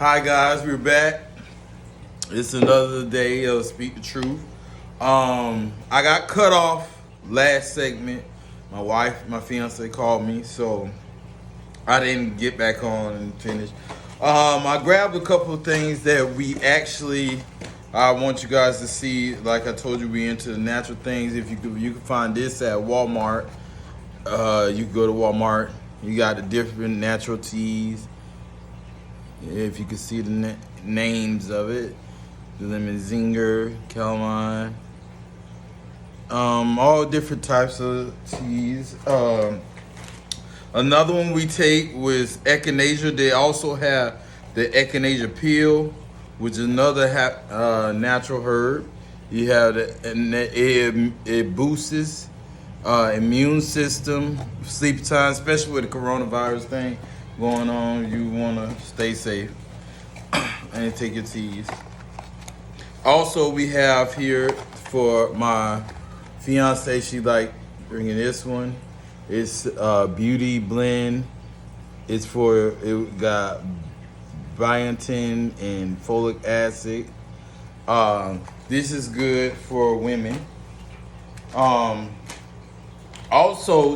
Hi guys, we're back. It's another day of Speak the Truth. I got cut off last segment. My fiance called me, so I didn't get back on and finish. I grabbed a couple of things that I want you guys to see. Like I told you, we into the natural things. If you can find this at Walmart. You can go to Walmart. You got the different natural teas. If you can see the names of it, the lemon zinger, calamine, all different types of teas. Another one we take was echinacea. They also have the echinacea peel, which is another natural herb. You have it boosts immune system, sleep time, especially with the coronavirus thing going on. You want to stay safe and take your teas. Also, we have here for my fiance, she like bringing this one. It's beauty blend. It got biotin and folic acid. This is good for women. Also,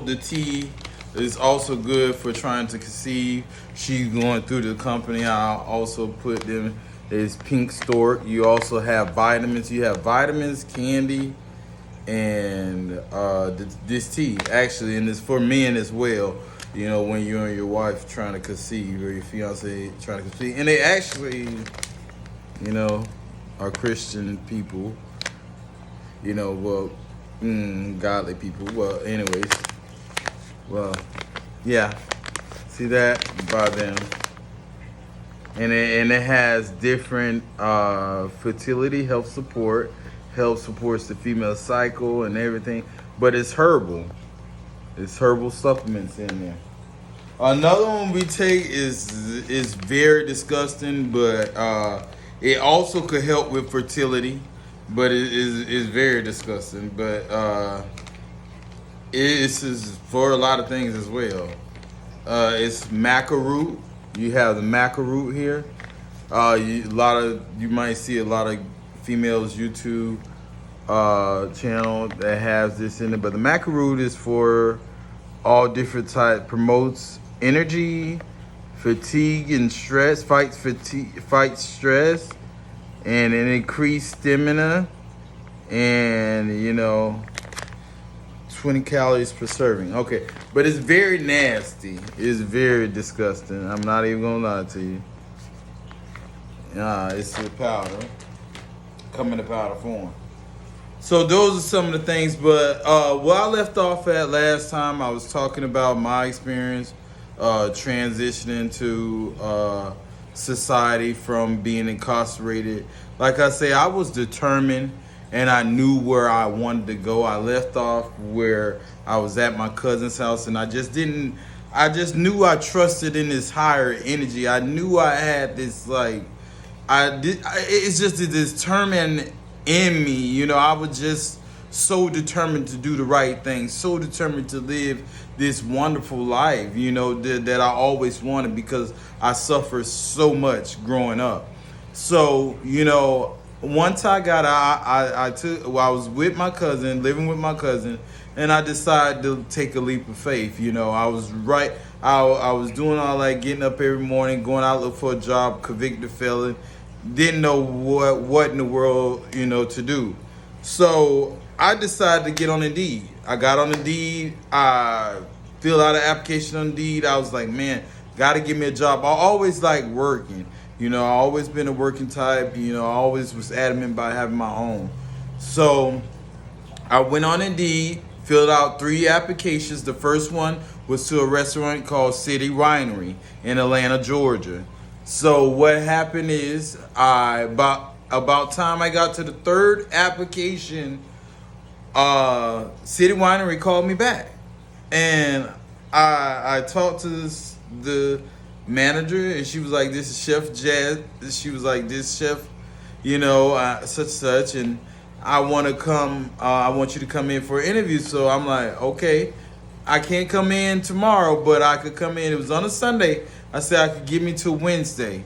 the tea is also good for trying to conceive. She's going through the company. I'll also put them as pink stork. You also have vitamins. You have vitamins, candy, and this tea actually, and it's for men as well. You know, when you and your wife trying to conceive, or your fiance trying to conceive, and they actually, are Christian people. Godly people. Well, anyways. Well, yeah. See that? By them. And it has different fertility, health supports the female cycle and everything. But it's herbal. It's herbal supplements in there. Another one we take is very disgusting, but it also could help with fertility. But it is very disgusting. But it's for a lot of things as well. It's maca root. You have the maca root here. You might see a lot of females YouTube channel that has this in it. But the maca root is for all different types. Promotes energy, fatigue, and stress. Fights stress. And an increased stamina, and 20 calories per serving. Okay, but it's very nasty. It's very disgusting. I'm not even gonna lie to you. It's a powder, come in a powder form. So those are some of the things. But where I left off at last time, I was talking about my experience transitioning to society from being incarcerated. Like I say, I was determined and I knew where I wanted to go. I left off where I was at my cousin's house, and I just knew I trusted in this higher energy. I knew I had this it's just determined in me. I was just so determined to do the right thing, so determined to live this wonderful life, that I always wanted, because I suffered so much growing up. So, once I got out, I was with my cousin, living with my cousin, and I decided to take a leap of faith. I was doing all that, getting up every morning, going out look for a job, convicted felon, didn't know what in the world, to do. So I decided to get on Indeed. I got on Indeed. I filled out an application on Indeed. I was like, man, got to give me a job. I always like working. I always been a working type. I always was adamant about having my own. So I went on Indeed, filled out 3 applications. The first one was to a restaurant called City Winery in Atlanta, Georgia. So what happened is, about time I got to the 3rd application, City Winery called me back, and I talked to the manager, and she was like, "This is Chef Jazz." She was like, "This chef, such, and I want to come. I want you to come in for an interview." So I'm like, "Okay, I can't come in tomorrow, but I could come in." It was on a Sunday. I said I could give me till Wednesday.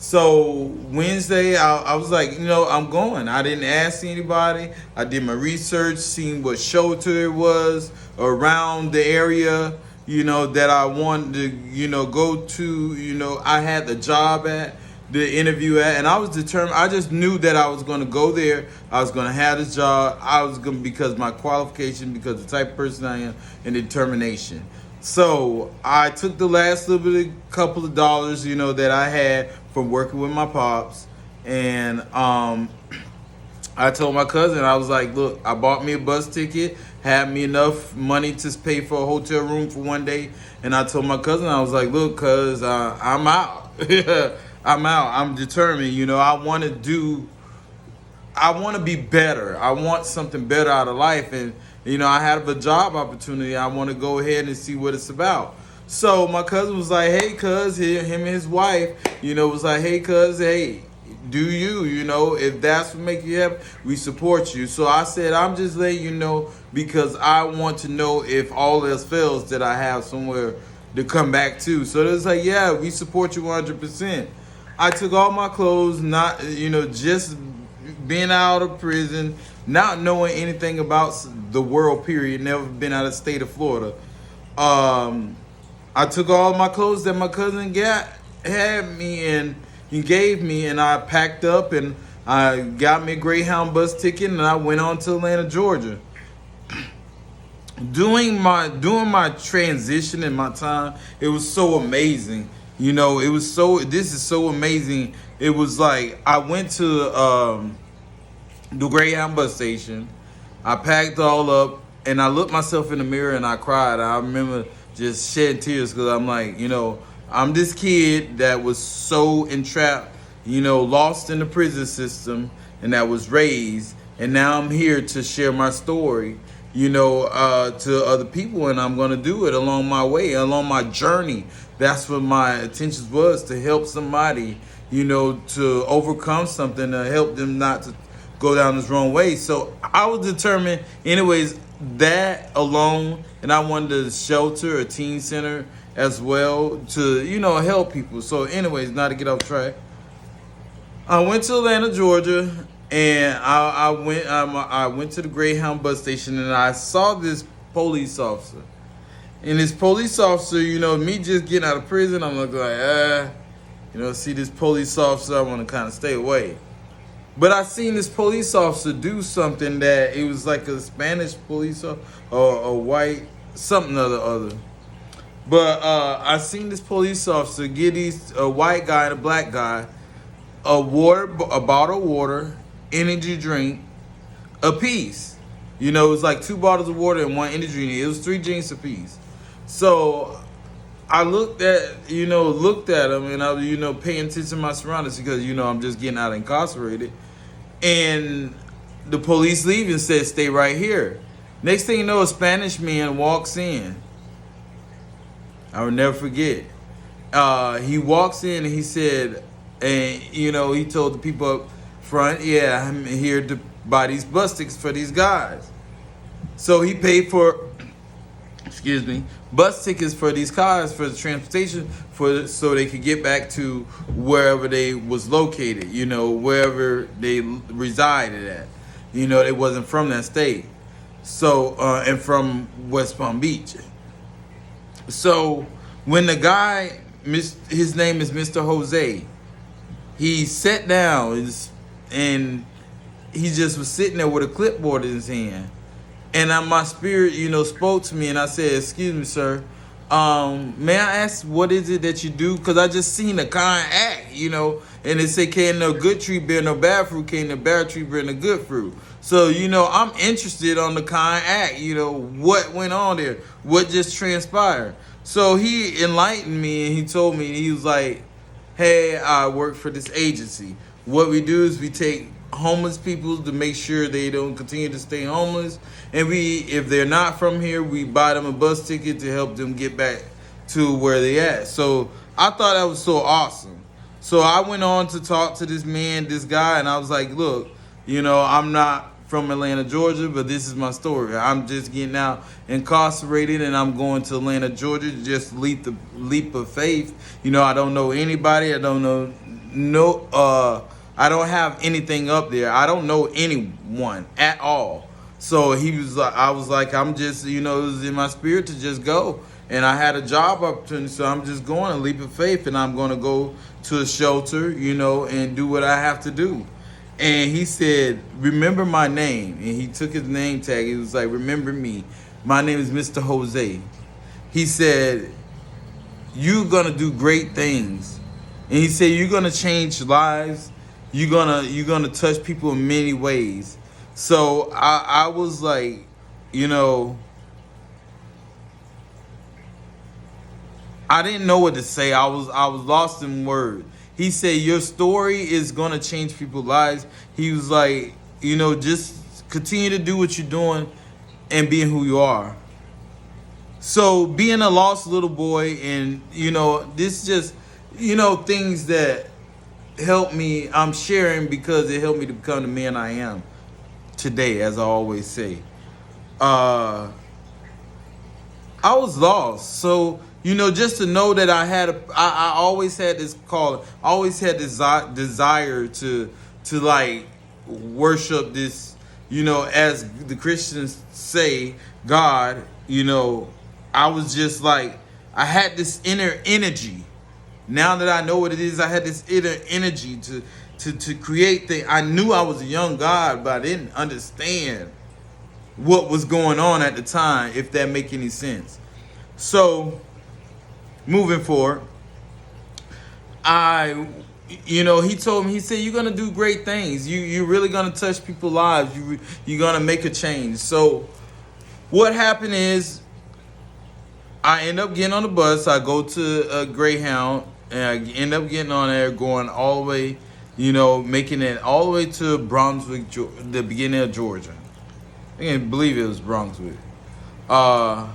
So Wednesday, I was like, I'm going. I didn't ask anybody. I did my research, seeing what shelter it was around the area, that I wanted to, go to. I had the job at, the interview at, and I was determined. I just knew that I was going to go there. I was going to have this job. I was going to, because my qualification, because the type of person I am, and determination. So I took the last couple of dollars, that I had from working with my pops, and I told my cousin, I was like, look, I bought me a bus ticket, had me enough money to pay for a hotel room for one day, and I told my cousin, I was like, look, cuz I'm out. I'm out. I'm determined. I want to be better. I want something better out of life. And, I have a job opportunity. I want to go ahead and see what it's about. So my cousin was like, hey, cuz, him and his wife, was like, hey, cuz, hey, do you, if that's what makes you happy, we support you. So I said, I'm just letting you know because I want to know if all else fails that I have somewhere to come back to. So it was like, yeah, we support you 100%. I took all my clothes, not, just being out of prison, not knowing anything about the world, period, never been out of the state of Florida. I took all my clothes that my cousin had me and he gave me, and I packed up and I got me a Greyhound bus ticket and I went on to Atlanta, Georgia. Doing my transition in my time, it was so amazing. This is so amazing. It was like I went to the Greyhound bus station. I packed all up and I looked myself in the mirror and I cried. I remember just shedding tears because I'm like, I'm this kid that was so entrapped, lost in the prison system and that was raised. And now I'm here to share my story, to other people. And I'm going to do it along my way, along my journey. That's what my intention was, to help somebody, to overcome something, to help them not to go down this wrong way. So I was determined anyways, that alone, and I wanted to shelter a teen center as well to, help people. So anyways, not to get off track, I went to Atlanta, Georgia, and I went to the Greyhound bus station and I saw this police officer. And this police officer, me just getting out of prison, I'm like, see this police officer, I want to kind of stay away. But I seen this police officer do something that it was like a Spanish police officer or a white, something or the other. But I seen this police officer give a white guy and a black guy a bottle of water, energy drink, a piece. It was like 2 bottles of water and 1 energy drink. It was 3 drinks a piece. So I looked at him and I was, paying attention to my surroundings because, I'm just getting out incarcerated. And the police leave and said, stay right here. Next thing you know, a Spanish man walks in. I will never forget. He walks in and he said, and, he told the people up front, yeah, I'm here to buy these bus tickets for these guys. So he paid for, bus tickets for these cars, for the transportation, so they could get back to wherever they was located, wherever they resided at. They wasn't from that state. So, and from West Palm Beach. So when the guy, his name is Mr. Jose, he sat down and he just was sitting there with a clipboard in his hand. And my spirit, spoke to me and I said, excuse me, sir, may I ask what is it that you do? Because I just seen a kind act, and they say, can't no good tree bear no bad fruit, can't no bad tree bear no good fruit. So, I'm interested on the kind act, what went on there, what just transpired. So he enlightened me and he told me, he was like, hey, I work for this agency. What we do is we take homeless people to make sure they don't continue to stay homeless. And if they're not from here, we buy them a bus ticket to help them get back to where they at. So I thought that was so awesome. So I went on to talk to this guy, and I was like, look, I'm not from Atlanta, Georgia, but this is my story. I'm just getting out incarcerated and I'm going to Atlanta, Georgia, just leap of faith. I don't know anybody. I don't know no, I don't have anything up there. I don't know anyone at all. So he was like, I was like, I'm just, it was in my spirit to just go. And I had a job opportunity, so I'm just going a leap of faith, and I'm going to go to a shelter, and do what I have to do. And he said, remember my name. And he took his name tag. He was like, remember me. My name is Mr. Jose. He said, you're going to do great things. And he said, you're going to change lives. You're gonna touch people in many ways. So I was like, I didn't know what to say. I was lost in words. He said, your story is gonna change people's lives. He was like, just continue to do what you're doing and being who you are. So being a lost little boy, and this just things that help me, I'm sharing because it helped me to become the man I am today, as I always say. I was lost. So, just to know that I always had this call, I always had this desire to like worship this, as the Christians say, God, I was just like, I had this inner energy. Now that I know what it is, I had this inner energy to create things. I knew I was a young God, but I didn't understand what was going on at the time, if that make any sense. So, moving forward, he told me, he said, you're going to do great things. You're really going to touch people's lives. You're going to make a change. So, what happened is, I end up getting on the bus. I go to a Greyhound, and I end up getting on there, going all the way, making it all the way to Brunswick, the beginning of Georgia. I can't believe it was Brunswick. And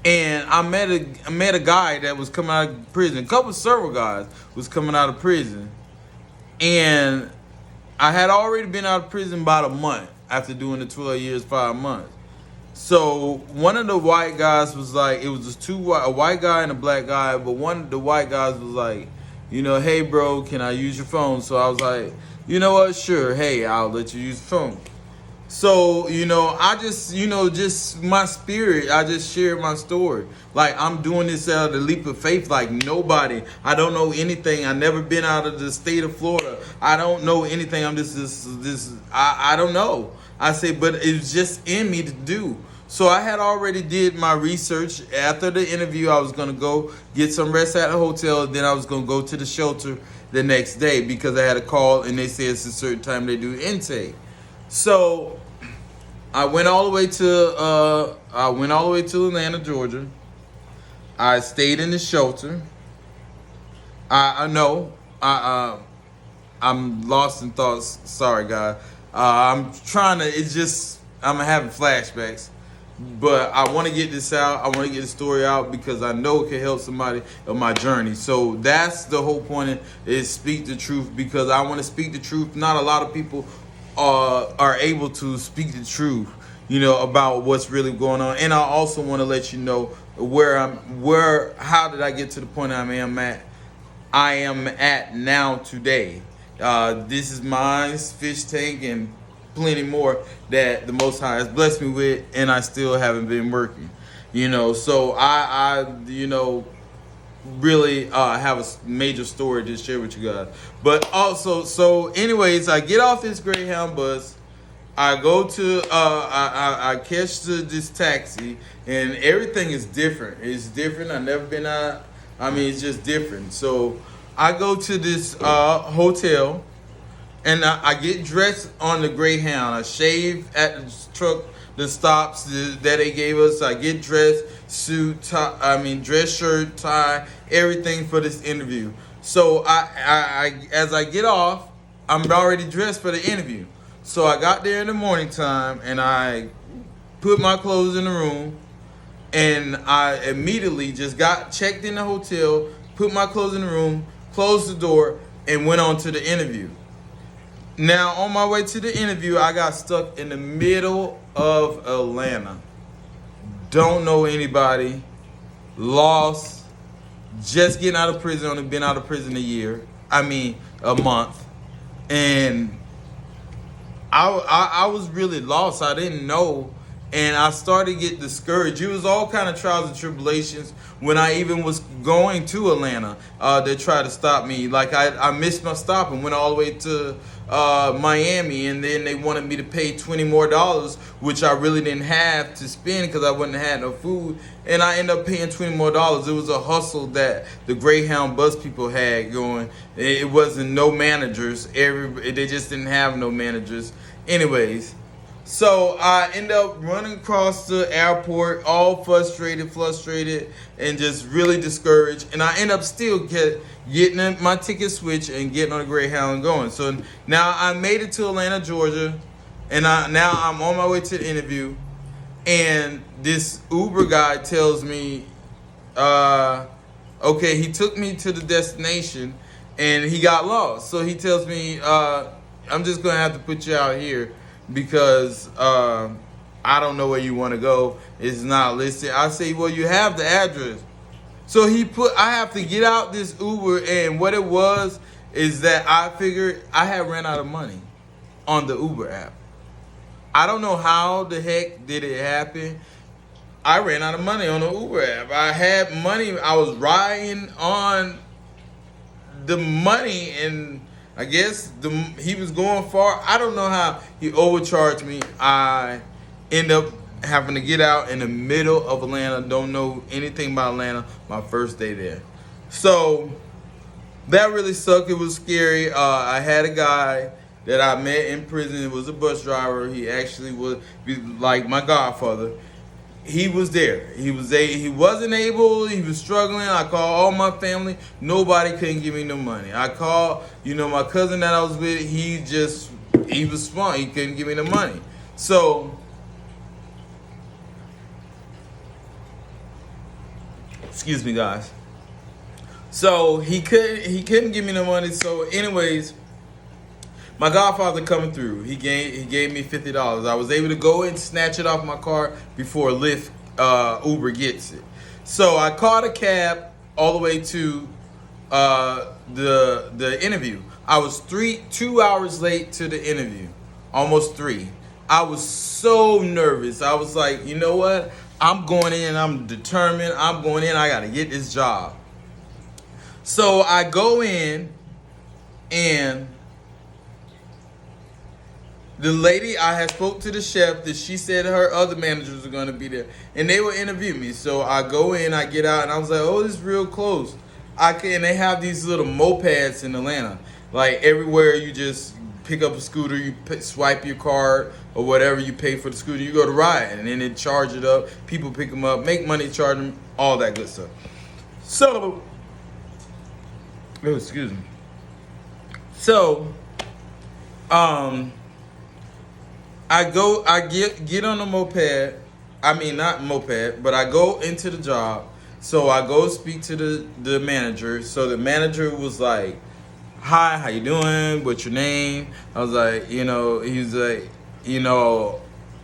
I met a guy that was coming out of prison. Several guys was coming out of prison. And I had already been out of prison about a month after doing the 12 years, 5 months. So one of the white guys was like, it was just a white guy and a black guy, but one of the white guys was like, hey bro, can I use your phone? So I was like, you know what, sure, hey, I'll let you use the phone. So, I just, just my spirit, I just shared my story. Like, I'm doing this out of the leap of faith like nobody. I don't know anything. I never been out of the state of Florida. I don't know anything. I'm just I don't know. I say, but it's just in me to do. So I had already did my research. After the interview, I was going to go get some rest at a hotel. Then I was going to go to the shelter the next day because I had a call and they said it's a certain time they do intake. So I went all the way to Atlanta, Georgia. I stayed in the shelter. I'm lost in thoughts. Sorry, guys. I'm having flashbacks. But I want to get this out. I want to get the story out because I know it can help somebody on my journey. So that's the whole point, is speak the truth, because I want to speak the truth. Not a lot of people are able to speak the truth, about what's really going on. And I also want to let you know how did I get to the point I am at now today. This is my fish tank and plenty more that the Most High has blessed me with, and I still haven't been working. So I really have a major story to share with you guys. But also, so anyways, I get off this Greyhound bus. I go to I catch this taxi, and everything is different. It's different. I've never been out. It's just different. So I go to this hotel, and I get dressed on the Greyhound. I shave at the truck, the stops that they gave us. I get dressed, dress shirt, tie, everything for this interview. So I as I get off, I'm already dressed for the interview. So I got there in the morning time, and I put my clothes in the room, and I immediately just checked in the hotel, put my clothes in the room, closed the door, and went on to the interview. Now, on my way to the interview, I got stuck in the middle of Atlanta. Don't know anybody. Lost. Just getting out of prison. Only been out of prison a year. I mean, a month. And I was really lost. I didn't know, and I started to get discouraged. It was all kind of trials and tribulations when I even was going to Atlanta. They tried to stop me. Like I missed my stop and went all the way to Miami, and then they wanted me to pay $20 more, which I really didn't have to spend because I wouldn't have had no food. And I ended up paying $20 more. It was a hustle that the Greyhound bus people had going. It wasn't no managers. They just didn't have no managers. Anyways, so I end up running across the airport, all frustrated, and just really discouraged. And I end up still getting my ticket switched and getting on the Greyhound and going. So now I made it to Atlanta, Georgia, and now I'm on my way to the interview. And this Uber guy tells me, okay, he took me to the destination, and he got lost. So he tells me, I'm just going to have to put you out here because I don't know where you want to go. It's not listed. I say, well, you have the address. So I have to get out this Uber, and what it was is that I figured I had ran out of money on the Uber app. I don't know how the heck did it happen. I ran out of money on the Uber app. I had money. I was riding on the money, and I guess he was going far. I don't know how he overcharged me. I end up having to get out in the middle of Atlanta. Don't know anything about Atlanta. My first day there. So that really sucked. It was scary. I had a guy that I met in prison. It was a bus driver. He actually was like my godfather. He was there. He wasn't able. He was struggling. I called all my family. Nobody couldn't give me no money. I called, my cousin that I was with. He was smart. He couldn't give me the money. So, excuse me, guys. So he couldn't give me no money. So, anyways, my godfather coming through. He gave me $50. I was able to go and snatch it off my car before Lyft Uber gets it. So I called a cab all the way to the interview. I was 2 hours late to the interview, almost 3. I was so nervous. I was like, you know what? I'm going in. I'm determined. I'm going in. I got to get this job. So I go in, and the lady, I had spoke to the chef that she said her other managers were going to be there, and they will interview me. So I go in, I get out, and I was like, oh, this is real close. And they have these little mopeds in Atlanta. Like everywhere, you just pick up a scooter, you swipe your card or whatever, you pay for the scooter, you go to ride, and then they charge it up. People pick them up, make money, charge them, all that good stuff. So, oh, excuse me. So, I get on the moped. I mean, not moped, but I go into the job. So I go speak to the manager. So the manager was like, hi, how you doing? What's your name? I was like, he's like,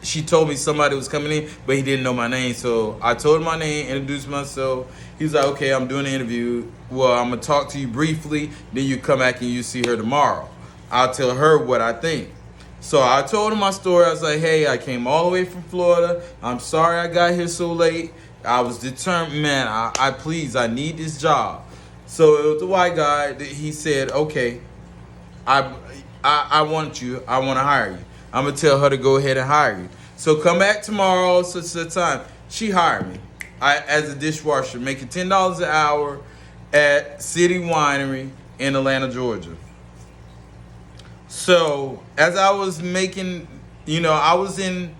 she told me somebody was coming in, but he didn't know my name. So I told him my name, introduced myself. He was like, okay, I'm doing an interview. Well, I'm going to talk to you briefly. Then you come back and you see her tomorrow. I'll tell her what I think. So I told him my story. I was like, hey, I came all the way from Florida. I'm sorry I got here so late. I was determined, man, I need this job. So it was the white guy. He said, okay, I want you. I want to hire you. I'm going to tell her to go ahead and hire you. So come back tomorrow, such a time. She hired me as a dishwasher, making $10 an hour at City Winery in Atlanta, Georgia. So as I was making, I was in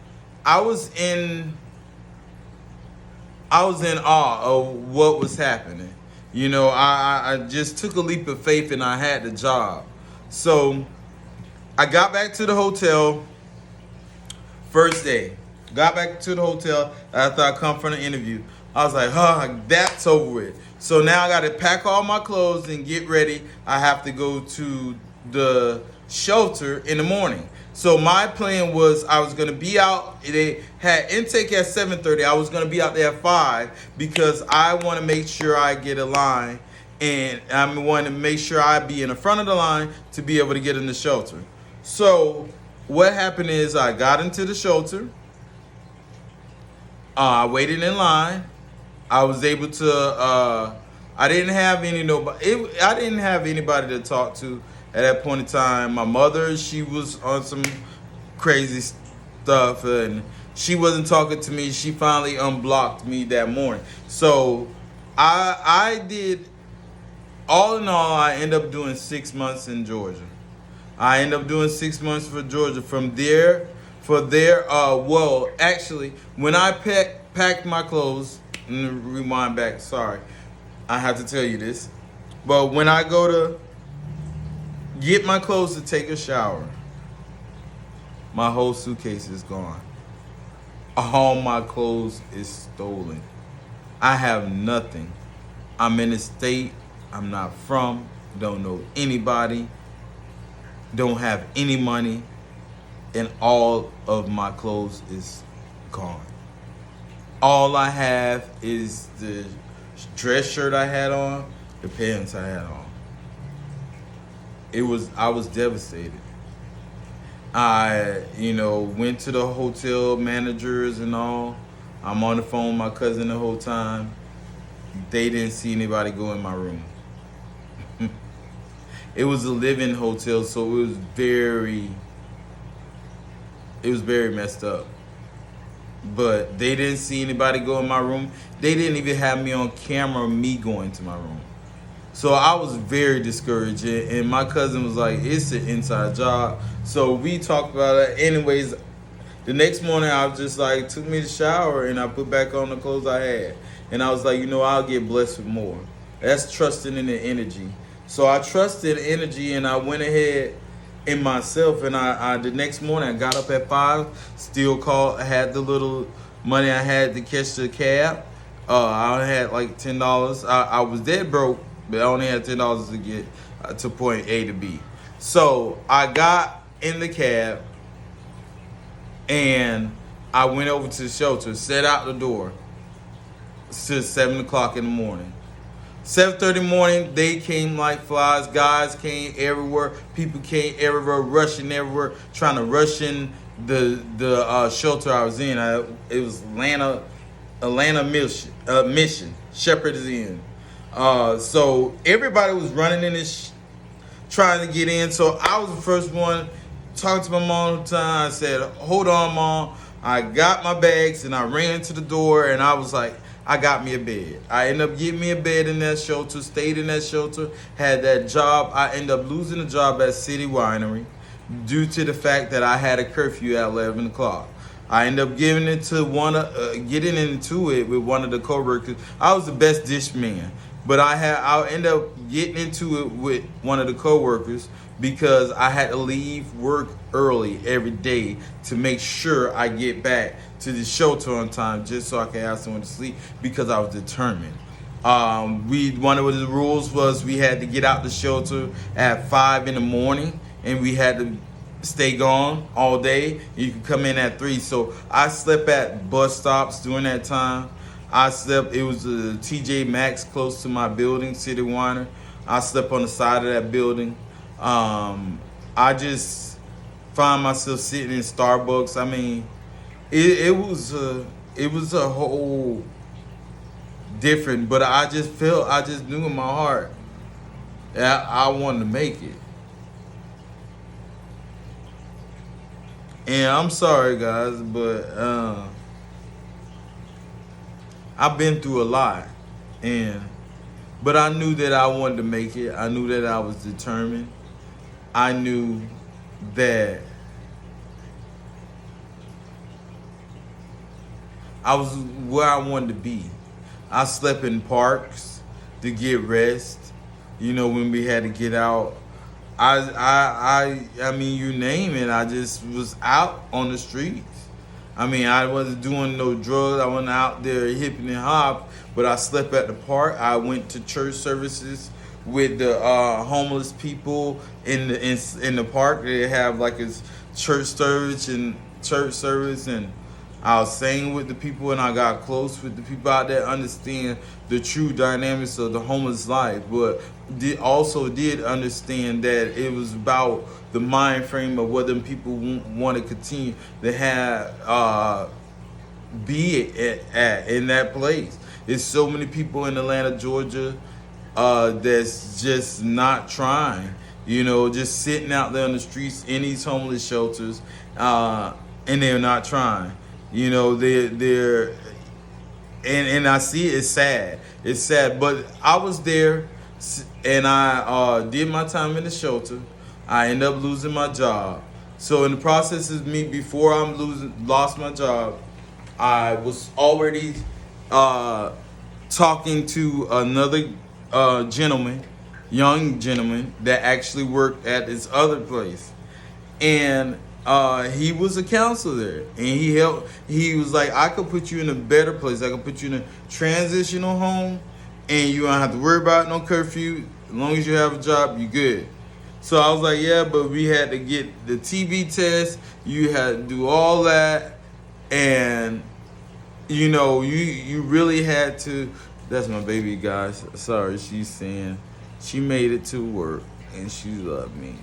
awe of what was happening. I just took a leap of faith and I had the job. So I got back to the hotel first day. Got back to the hotel after I come from the interview. I was like, that's over with. So now I got to pack all my clothes and get ready. I have to go to the shelter in the morning. So my plan was I was going to be out. They had intake at 7:30. I was going to be out there at 5 because I want to make sure I get a line and I'm wanting to make sure I be in the front of the line to be able to get in the shelter. So what happened is I got into the shelter. I waited in line. I was able to. I didn't have I didn't have anybody to talk to at that point in time. My mother, she was on some crazy stuff, and she wasn't talking to me. She finally unblocked me that morning. So I did. All in all, I ended up doing 6 months in Georgia. I ended up doing 6 months for Georgia. Well, actually, when I packed my clothes, rewind back, sorry, I have to tell you this. But when I go to get my clothes to take a shower, my whole suitcase is gone. All my clothes is stolen. I have nothing. I'm in a state I'm not from, don't know anybody, don't have any money, and all of my clothes is gone. All I have is the dress shirt I had on, the pants I had on. I was devastated. I, went to the hotel managers and all. I'm on the phone with my cousin the whole time. They didn't see anybody go in my room. It was a live-in hotel, so it was very messed up. But they didn't see anybody go in my room. They didn't even have me on camera, me going to my room. So I was very discouraged, and my cousin was like, it's an inside job. So we talked about it. Anyways, the next morning I was just like, took me to shower, and I put back on the clothes I had. And I was like, I'll get blessed with more. That's trusting in the energy. So I trusted energy, and I went ahead in myself, and I the next morning I got up at 5, still called, I had the little money I had to catch the cab. I had like $10. I was dead broke, but I only had $10 to get to point A to B. So I got in the cab, and I went over to the shelter, set out the door to 7 o'clock in the morning. 7:30 morning, they came like flies. Guys came everywhere. People came everywhere, rushing everywhere, trying to rush in the shelter I was in. It was Atlanta Mission. Shepherd is in. So everybody was running in this, trying to get in. So I was the first one talking to my mom all the time. I said, "Hold on, Mom." I got my bags and I ran to the door, and I was like, I got me a bed. I ended up getting me a bed in that shelter, stayed in that shelter, had that job. I ended up losing the job at City Winery due to the fact that I had a curfew at 11 o'clock. I ended up getting into it with one of the coworkers. I was the best dish man, but I ended up getting into it with one of the coworkers because I had to leave work early every day to make sure I get back to the shelter on time, just so I could have someone to sleep, because I was determined. One of the rules was we had to get out the shelter at 5 in the morning, and we had to stay gone all day. You could come in at 3. So I slept at bus stops during that time. It was a TJ Maxx close to my building, City Winery. I slept on the side of that building. I just found myself sitting in Starbucks. I mean, it was a whole different, but I just knew in my heart that I wanted to make it. And I'm sorry, guys, but I've been through a lot, but I knew that I wanted to make it. I knew that I was determined. I knew that I was where I wanted to be. I slept in parks to get rest. When we had to get out. I mean, you name it. I just was out on the streets. I mean, I wasn't doing no drugs. I wasn't out there hipping and hop, but I slept at the park. I went to church services with the homeless people in the park. They have like a church service, and I was staying with the people, and I got close with the people out there, understand the true dynamics of the homeless life, but also did understand that it was about the mind frame of what them people want to continue to have, be at in that place. There's so many people in Atlanta, Georgia, that's just not trying. Just sitting out there on the streets in these homeless shelters, and they're not trying. They're and I see it. It's sad. It's sad. But I was there, and I did my time in the shelter. I ended up losing my job. So in the process of me, before I lost my job, I was already talking to another young gentleman that actually worked at this other place, and he was a counselor there, and he was like, I could put you in a better place. I could put you in a transitional home, and you don't have to worry about no curfew. As long as you have a job, you good. So I was like, yeah, but we had to get the TB test. You had to do all that, and you really had to. That's my baby, guys. Sorry, she's saying she made it to work and she loved me.